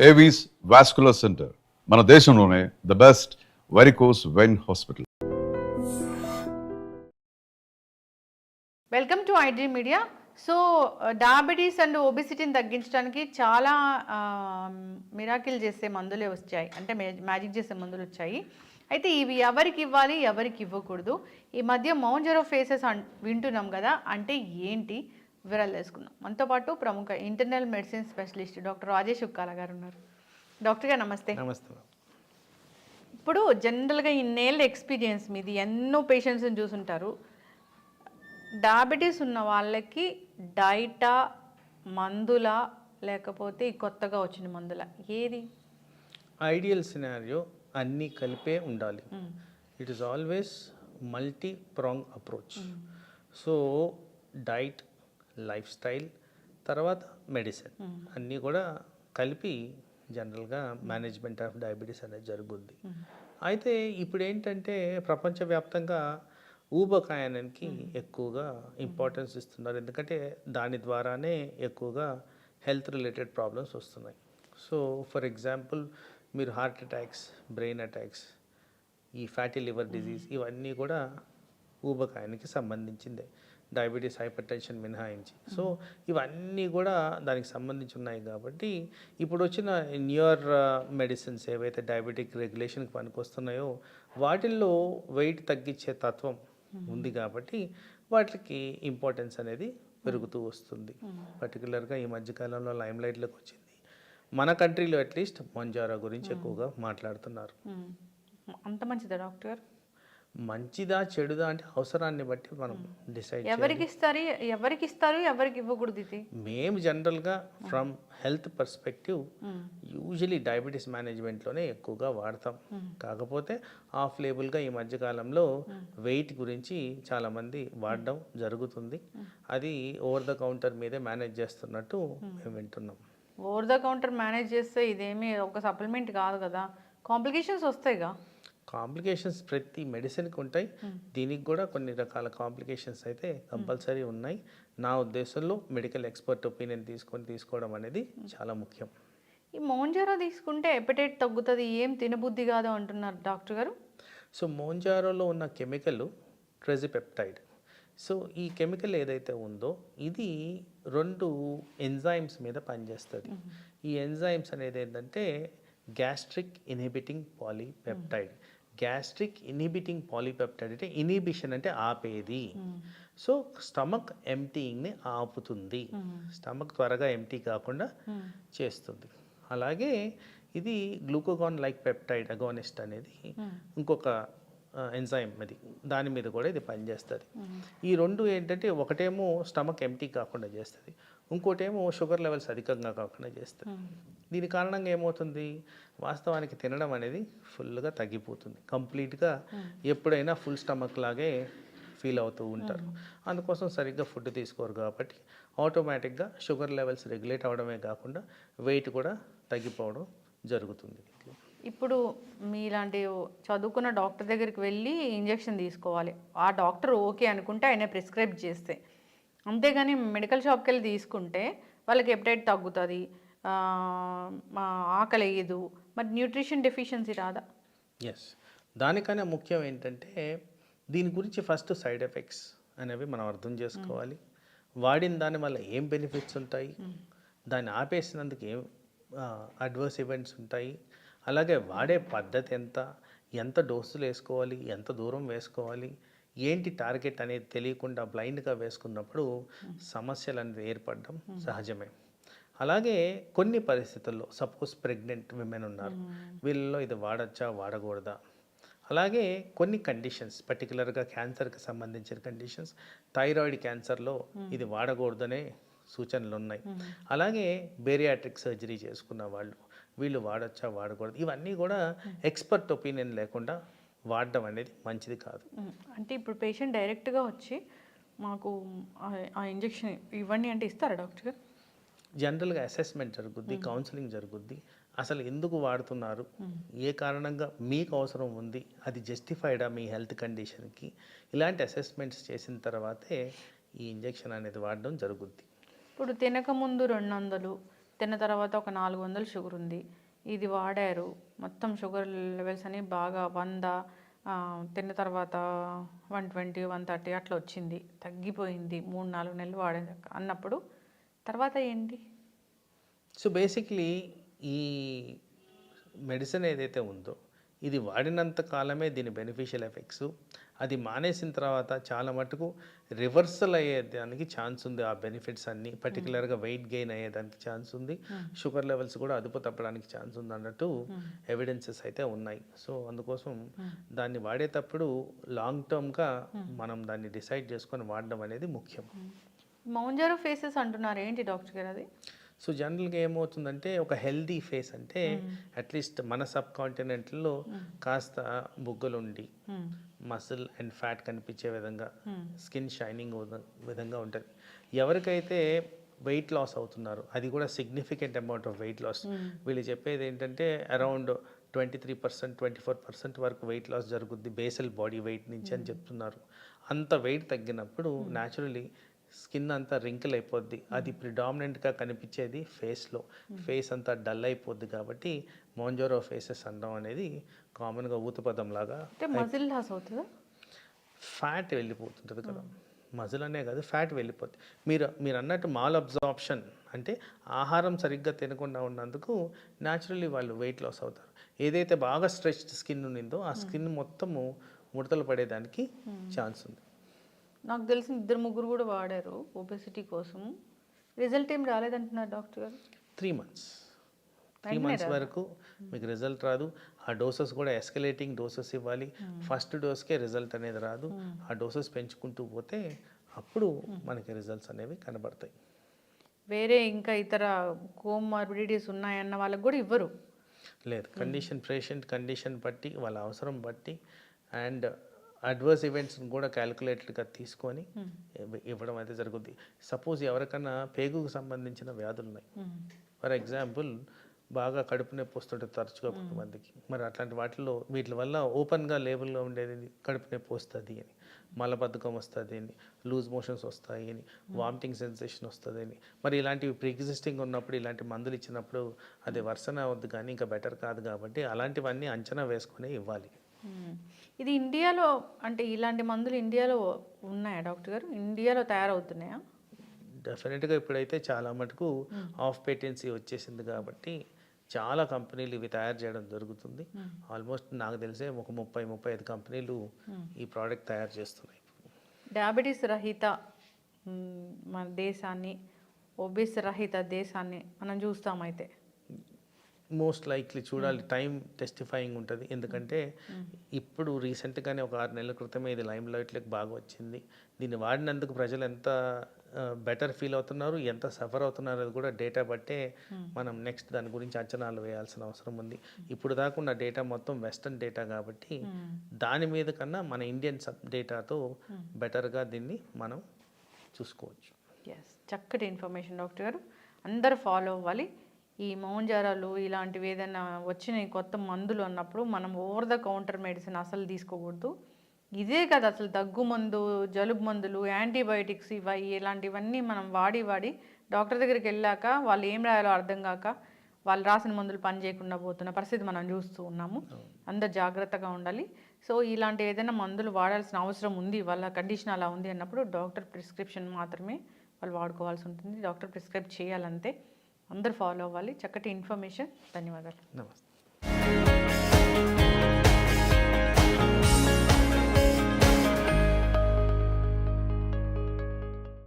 Avis vascular centre మన దేశంలోనే the best varicose vein hospital. Welcome to iDream media. So diabetes and ఒబిసిటీని తగ్గించడానికి చాలా మిరాకిల్ చేసే మందులే వచ్చాయి, అంటే మ్యాజిక్ చేసే మందులు వచ్చాయి. అయితే ఇవి ఎవరికి ఇవ్వాలి, ఎవరికి ఇవ్వకూడదు, ఈ మధ్య మౌంజరో ఫేసెస్ వింటున్నాం కదా, అంటే ఏంటి వివరాలు తెలుసుకుందాం. మనతో పాటు ప్రముఖ internal medicine specialist doctor Rajesh Ukkala గారు ఉన్నారు. డాక్టర్ గారు నమస్తే. నమస్తే. ఇప్పుడు జనరల్గా ఇన్నేళ్ళ ఎక్స్పీరియన్స్ మీది, ఎన్నో పేషెంట్స్ని చూసుంటారు. డయాబెటీస్ ఉన్న వాళ్ళకి డైటా, మందుల, లేకపోతే కొత్తగా వచ్చిన మందుల, ఏది ఐడియల్ సినారియో? అన్నీ కలిపే ఉండాలి. It is always multi prong approach. So diet, lifestyle, తర్వాత మెడిసిన్ అన్నీ కూడా కలిపి జనరల్గా మేనేజ్మెంట్ ఆఫ్ డయాబెటీస్ అనేది జరుగుద్ది. అయితే ఇప్పుడు ఏంటంటే ప్రపంచవ్యాప్తంగా ఊబకాయానికి ఎక్కువగా ఇంపార్టెన్స్ ఇస్తున్నారు, ఎందుకంటే దాని ద్వారానే ఎక్కువగా హెల్త్ రిలేటెడ్ ప్రాబ్లమ్స్ వస్తున్నాయి. సో ఫర్ ఎగ్జాంపుల్ మీరు హార్ట్ అటాక్స్, బ్రెయిన్ అటాక్స్, ఈ ఫ్యాటీ లివర్ డిజీజ్ ఇవన్నీ కూడా ఊబకాయానికి సంబంధించిందే, డయాబెటీస్, హైపర్ టెన్షన్ మినహాయించి. సో ఇవన్నీ కూడా దానికి సంబంధించి ఉన్నాయి. కాబట్టి ఇప్పుడు వచ్చిన న్యూయర్ మెడిసిన్స్ ఏవైతే డయాబెటిక్ రెగ్యులేషన్కి పనికొస్తున్నాయో వాటిల్లో వెయిట్ తగ్గించే తత్వం ఉంది, కాబట్టి వాటికి ఇంపార్టెన్స్ అనేది పెరుగుతూ వస్తుంది. పర్టికులర్గా ఈ మధ్యకాలంలో లైమ్ లైట్లోకి వచ్చింది. మన కంట్రీలో అట్లీస్ట్ మౌంజారో గురించి ఎక్కువగా మాట్లాడుతున్నారు. అంత మంచిదా డాక్టర్? మంచిదా చెడుదా అంటే అవసరాన్ని బట్టి మనం డిసైడ్ ఎవరికి ఇస్తారు, ఎవరికి ఇవ్వకూడదు. ఇది మేము జనరల్గా from health perspective usually diabetes మేనేజ్మెంట్లోనే ఎక్కువగా వాడతాం. కాకపోతే ఆఫ్ లేబుల్గా ఈ మధ్యకాలంలో వెయిట్ గురించి చాలామంది వాడడం జరుగుతుంది. అది ఓవర్ ద కౌంటర్ మీదే మేనేజ్ చేస్తున్నట్టు మేము వింటున్నాం. ఓవర్ ద కౌంటర్ మేనేజ్ చేస్తే ఇదేమీ ఒక సప్లిమెంట్ కాదు కదా, కాంప్లికేషన్స్ వస్తాయిగా. కాంప్లికేషన్స్ ప్రతి మెడిసిన్కి ఉంటాయి, దీనికి కూడా కొన్ని రకాల కాంప్లికేషన్స్ అయితే కంపల్సరీ ఉన్నాయి. నా ఉద్దేశంలో మెడికల్ ఎక్స్పర్ట్ ఒపీనియన్ తీసుకోవడం అనేది చాలా ముఖ్యం. ఈ మౌంజారో తీసుకుంటే ఎపటైట్ తగ్గుతుంది, ఏం తినబుద్ధి కాదు అంటున్నారు డాక్టర్ గారు. సో మౌంజారోలో ఉన్న కెమికల్ ట్రెజిపెప్టైడ్. సో ఈ కెమికల్ ఏదైతే ఉందో ఇది 2 ఎంజైమ్స్ మీద పనిచేస్తుంది. ఈ ఎంజైమ్స్ అనేది ఏంటంటే gastric inhibiting polypeptide. Gastric inhibiting polypeptide అంటే ఇన్హిబిషన్ అంటే ఆపేది. సో స్టమక్ ఎంప్టీయింగ్ని ఆపుతుంది, స్టమక్ త్వరగా ఎంప్టీ కాకుండా చేస్తుంది. అలాగే ఇది గ్లూకోగాన్ లైక్ పెప్టైడ్ అగోనిస్ట్ అనేది ఇంకొక ఎంజైమ్, అది దాని మీద కూడా ఇది పనిచేస్తుంది. ఈ 2 ఏంటంటే ఒకటేమో స్టమక్ ఎంప్టీ కాకుండా చేస్తుంది, ఇంకోటేమో షుగర్ లెవెల్స్ అధికంగా కాకుండా చేస్తుంది. దీని కారణంగా ఏమవుతుంది, వాస్తవానికి తినడం అనేది ఫుల్గా తగ్గిపోతుంది. కంప్లీట్గా ఎప్పుడైనా ఫుల్ స్టమక్ లాగే ఫీల్ అవుతూ ఉంటారు. అందుకోసం సరిగ్గా ఫుడ్ తీసుకోరు, కాబట్టి ఆటోమేటిక్గా షుగర్ లెవెల్స్ రెగ్యులేట్ అవ్వడమే కాకుండా వెయిట్ కూడా తగ్గిపోవడం జరుగుతుంది. ఇప్పుడు మీలాంటి చదువుకున్న డాక్టర్ దగ్గరికి వెళ్ళి ఇంజెక్షన్ తీసుకోవాలి, ఆ డాక్టర్ ఓకే అనుకుంటే ఆయన ప్రిస్క్రైబ్ చేస్తే, అంతేగాని మెడికల్ షాప్కి వెళ్ళి తీసుకుంటే వాళ్ళకి ఎపటైట్ తగ్గుతుంది, ఆకలి వేయదు, మరి న్యూట్రిషన్ డెఫిషియన్సీ రాదా? ఎస్, దానికన్నా ముఖ్యం ఏంటంటే దీని గురించి ఫస్ట్ సైడ్ ఎఫెక్ట్స్ అనేవి మనం అర్థం చేసుకోవాలి. వాడిన దాని వల్ల ఏం బెనిఫిట్స్ ఉంటాయి, దాన్ని ఆపేసినందుకు ఏం అడ్వర్స్ ఈవెంట్స్ ఉంటాయి, అలాగే వాడే పద్ధతి ఎంత డోసులు వేసుకోవాలి, ఎంత దూరం వేసుకోవాలి, ఏంటి టార్గెట్ అనేది తెలియకుండా బ్లైండ్గా వేసుకున్నప్పుడు సమస్యలు అనేది ఏర్పడడం సహజమే. అలాగే కొన్ని పరిస్థితుల్లో సపోజ్ ప్రెగ్నెంట్ విమెన్ ఉన్నారు, వీళ్ళలో ఇది వాడచ్చా వాడకూడదా, అలాగే కొన్ని కండిషన్స్ పర్టికులర్గా క్యాన్సర్కి సంబంధించిన కండిషన్స్, థైరాయిడ్ క్యాన్సర్లో ఇది వాడకూడదనే సూచనలు ఉన్నాయి. అలాగే బేరియాట్రిక్ సర్జరీ చేసుకున్న వాళ్ళు వీళ్ళు వాడచ్చా వాడకూడదు, ఇవన్నీ కూడా ఎక్స్పర్ట్ ఒపీనియన్ లేకుండా వాడడం అనేది మంచిది కాదు. అంటే ఇప్పుడు పేషెంట్ డైరెక్ట్గా వచ్చి మాకు ఆ ఇంజెక్షన్ ఇవ్వండి అంటే ఇస్తారా డాక్టర్ గారు? జనరల్గా అసెస్మెంట్ జరుగుద్ది, కౌన్సిలింగ్ జరుగుద్ది, అసలు ఎందుకు వాడుతున్నారు, ఏ కారణంగా మీకు అవసరం ఉంది, అది జస్టిఫైడా మీ హెల్త్ కండిషన్కి, ఇలాంటి అసెస్మెంట్స్ చేసిన తర్వాతే ఈ ఇంజెక్షన్ అనేది వాడడం జరుగుద్ది. ఇప్పుడు తినకముందు 200, తిన్న తర్వాత ఒక 400 షుగర్ ఉంది, ఇది వాడారు, మొత్తం షుగర్ లెవెల్స్ అని బాగా 100, తిన్న తర్వాత 120, 130 అట్లా వచ్చింది, తగ్గిపోయింది 3-4 నెలలు వాడాక అన్నప్పుడు తర్వాత ఏంటి? సో బేసిక్లీ ఈ మెడిసిన్ ఏదైతే ఉందో ఇది వాడినంత కాలమే దీని బెనిఫిషియల్ ఎఫెక్ట్స్. అది మానేసిన తర్వాత చాలా మటుకు రివర్సల్ అయ్యేదానికి ఛాన్స్ ఉంది. ఆ బెనిఫిట్స్ అన్నీ పర్టికులర్గా వెయిట్ గెయిన్ అయ్యేదానికి ఛాన్స్ ఉంది, షుగర్ లెవెల్స్ కూడా అదుపు తప్పడానికి ఛాన్స్ ఉంది అన్నట్టు ఎవిడెన్సెస్ అయితే ఉన్నాయి. సో అందుకోసం దాన్ని వాడేటప్పుడు లాంగ్ టర్మ్గా మనం దాన్ని డిసైడ్ చేసుకొని వాడడం అనేది ముఖ్యం. మౌంజారో ఫేసెస్ అంటున్నారు, ఏంటి డాక్టర్ గారు అది? సో జనరల్గా ఏమవుతుందంటే ఒక హెల్దీ ఫేస్ అంటే అట్లీస్ట్ మన సబ్ కాంటినెంట్లో కాస్త బుగ్గలుండి మసిల్ అండ్ ఫ్యాట్ కనిపించే విధంగా స్కిన్ షైనింగ్ విధంగా ఉంటుంది. ఎవరికైతే వెయిట్ లాస్ అవుతున్నారు, అది కూడా significant amount of weight loss, వీళ్ళు చెప్పేది ఏంటంటే అరౌండ్ 23%, 24% వరకు వెయిట్ లాస్ జరుగుద్ది బేసల్ బాడీ వెయిట్ నుంచి అని చెప్తున్నారు. అంత వెయిట్ తగ్గినప్పుడు న్యాచురలీ స్కిన్ అంతా రింకిల్ అయిపోద్ది. అది ప్రిడామినెంట్గా కనిపించేది ఫేస్లో, ఫేస్ అంతా డల్ అయిపోద్ది. కాబట్టి మౌంజారో ఫేసెస్ అనడం అనేది కామన్గా ఊతపదం లాగా. మజిల్ లాస్ అవుతుందా? ఫ్యాట్ వెళ్ళిపోతుంటుంది కదా, మజిల్ అనే కాదు ఫ్యాట్ వెళ్ళిపోతుంది. మీరు అన్నట్టు మాల్ అబ్జార్ప్షన్ అంటే ఆహారం సరిగ్గా తినకుండా ఉన్నందుకు న్యాచురల్లీ వాళ్ళు వెయిట్ లాస్ అవుతారు. ఏదైతే బాగా స్ట్రెచ్డ్ స్కిన్ ఉన్నిందో ఆ స్కిన్ మొత్తము ముడతలు పడేదానికి ఛాన్స్ ఉంది. నాకు తెలిసిన 2-3 కూడా వాడారు ఒబెసిటీ కోసం, రిజల్ట్ ఏం రాలేదంటున్నారు డాక్టర్ గారు. 3 months వరకు మీకు రిజల్ట్ రాదు. ఆ డోసెస్ కూడా ఎస్కలేటింగ్ డోసెస్ ఇవ్వాలి. ఫస్ట్ డోస్కే రిజల్ట్ అనేది రాదు. ఆ డోసెస్ పెంచుకుంటూ పోతే అప్పుడు మనకి రిజల్ట్స్ అనేవి కనబడతాయి. వేరే ఇంకా ఇతర కోమార్బిడిటీస్ ఉన్నాయన్న వాళ్ళకి కూడా ఇవ్వరు? లేదు, పేషెంట్ కండిషన్ బట్టి, వాళ్ళ అవసరం బట్టి అండ్ అడ్వర్స్ ఈవెంట్స్ని కూడా క్యాలిక్యులేటెడ్గా తీసుకొని ఇవ్వడం అయితే జరుగుద్ది. సపోజ్ ఎవరికైనా పేగుకు సంబంధించిన వ్యాధులు ఉన్నాయి, ఫర్ ఎగ్జాంపుల్ బాగా కడుపు నొప్పి వస్తుంటుంది తరచుగా కొంతమందికి, మరి అట్లాంటి వీటి వల్ల ఓపెన్గా లేబుల్లో ఉండేది కడుపు నొప్పి వస్తుంది అని, మలబద్ధకం వస్తుంది అని, లూజ్ మోషన్స్ వస్తాయి అని, వామిటింగ్ సెన్సేషన్ వస్తుంది అని, మరి ఇలాంటివి ప్రీ ఎగ్జిస్టింగ్ ఉన్నప్పుడు ఇలాంటి మందులు ఇచ్చినప్పుడు అది వర్సన అవద్దు కానీ ఇంకా బెటర్ కాదు. కాబట్టి అలాంటివన్నీ అంచనా వేసుకొని ఇవ్వాలి. ఇది ఇండియాలో అంటే ఇలాంటి మందులు ఇండియాలో ఉన్నాయా డాక్టర్ గారు? ఇండియాలో తయారవుతున్నాయా? డెఫినెట్గా ఇప్పుడైతే చాలా మటుకు ఆఫ్ పేటెన్సీ వచ్చేసింది కాబట్టి చాలా కంపెనీలు ఇవి తయారు చేయడం జరుగుతుంది. ఆల్మోస్ట్ నాకు తెలిసే ఒక 30-35 కంపెనీలు ఈ ప్రోడక్ట్ తయారు చేస్తున్నాయి. డయాబెటీస్ రహిత మన దేశాన్ని, ఒబేస్ రహిత దేశాన్ని మనం చూస్తామైతే మోస్ట్ లైక్లీ చూడాలి. టైం టెస్టిఫైయింగ్ ఉంటుంది. ఎందుకంటే ఇప్పుడు రీసెంట్గానే ఒక 6 నెలల క్రితమే ఇది లైమ్ లైట్లోకి బాగా వచ్చింది. దీన్ని వాడినందుకు ప్రజలు ఎంత బెటర్ ఫీల్ అవుతున్నారు, ఎంత సఫర్ అవుతున్నారు అది కూడా డేటా బట్టే మనం నెక్స్ట్ దాని గురించి అంచనాలు వేయాల్సిన అవసరం ఉంది. ఇప్పుడు దాకా ఉన్న డేటా మొత్తం వెస్టర్న్ డేటా కాబట్టి దాని మీద కన్నా మన ఇండియన్ డేటాతో బెటర్గా దీన్ని మనం చూసుకోవచ్చు. చక్కటి ఇన్ఫర్మేషన్ డాక్టర్ గారు, అందరూ ఫాలో అవ్వాలి. ఈ మౌంజారాలు ఇలాంటివి ఏదైనా వచ్చినాయి కొత్త మందులు అన్నప్పుడు మనం ఓవర్ ద కౌంటర్ మెడిసిన్ అసలు తీసుకోకూడదు. ఇదే కదా అసలు దగ్గు మందు, జలుబు మందులు, యాంటీబయాటిక్స్ ఇలాంటివన్నీ మనం వాడి డాక్టర్ దగ్గరికి వెళ్ళాక వాళ్ళు ఏం రాయాలో అర్థం కాక వాళ్ళు రాసిన మందులు పని చేయకుండా పోతున్న పరిస్థితి మనం చూస్తూ ఉన్నాము. అందరు జాగ్రత్తగా ఉండాలి. సో ఇలాంటి ఏదైనా మందులు వాడాల్సిన అవసరం ఉంది, వాళ్ళ కండిషన్ అలా ఉంది అన్నప్పుడు డాక్టర్ ప్రిస్క్రిప్షన్ మాత్రమే వాళ్ళు వాడుకోవాల్సి ఉంటుంది. డాక్టర్ ప్రిస్క్రైబ్ చేయాలంతే. అందరూ ఫాలో అవ్వాలి. చక్కటి ఇన్ఫర్మేషన్. ధన్యవాదాలు. నమస్తే.